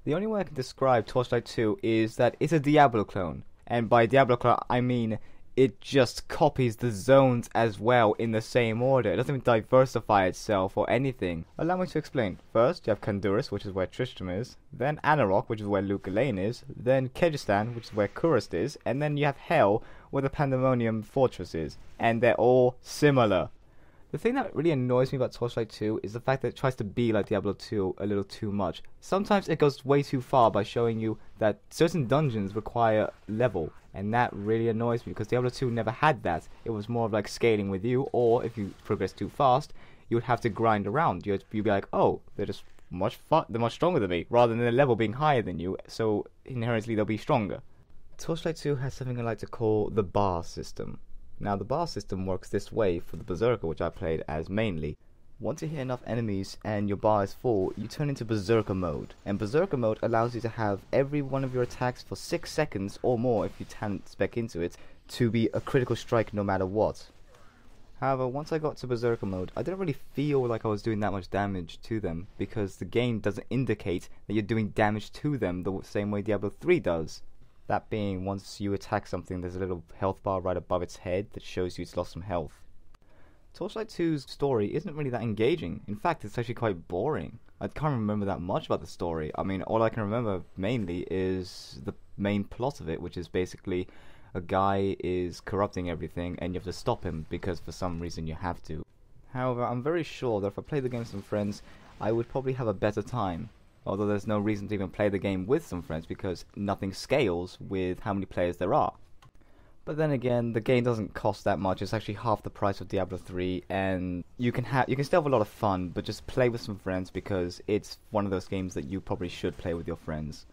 The only way I can describe Torchlight 2 is that it's a Diablo clone. And by Diablo clone, I mean it just copies the zones as well in the same order. It doesn't even diversify itself or anything. Allow me to explain. First, you have Kandurus, which is where Tristram is. Then Anarok, which is where Luke Lane is. Then Kyrgyzstan, which is where Kurist is. And then you have Hell, where the Pandemonium Fortress is. And they're all similar. The thing that really annoys me about Torchlight 2 is the fact that it tries to be like Diablo 2 a little too much. Sometimes it goes way too far by showing you that certain dungeons require level, and that really annoys me because Diablo 2 never had that. It was more of like scaling with you, or if you progress too fast, you would have to grind around. You'd be like, oh, they're just they're much stronger than me, rather than the level being higher than you, so inherently they'll be stronger. Torchlight 2 has something I like to call the bar system. Now the bar system works this way for the Berserker, which I played as mainly. Once you hit enough enemies and your bar is full, you turn into Berserker Mode. And Berserker Mode allows you to have every one of your attacks for 6 seconds or more, if you talent spec into it, to be a critical strike no matter what. However, once I got to Berserker Mode, I didn't really feel like I was doing that much damage to them, because the game doesn't indicate that you're doing damage to them the same way Diablo 3 does. That being, once you attack something, there's a little health bar right above its head that shows you it's lost some health. Torchlight 2's story isn't really that engaging. In fact, it's actually quite boring. I can't remember that much about the story. I mean, all I can remember mainly is the main plot of it, which is basically a guy is corrupting everything and you have to stop him because for some reason you have to. However, I'm very sure that if I played the game with some friends, I would probably have a better time. Although there's no reason to even play the game with some friends because nothing scales with how many players there are. But then again, the game doesn't cost that much. It's actually half the price of Diablo 3, and you can still have a lot of fun, but just play with some friends because it's one of those games that you probably should play with your friends.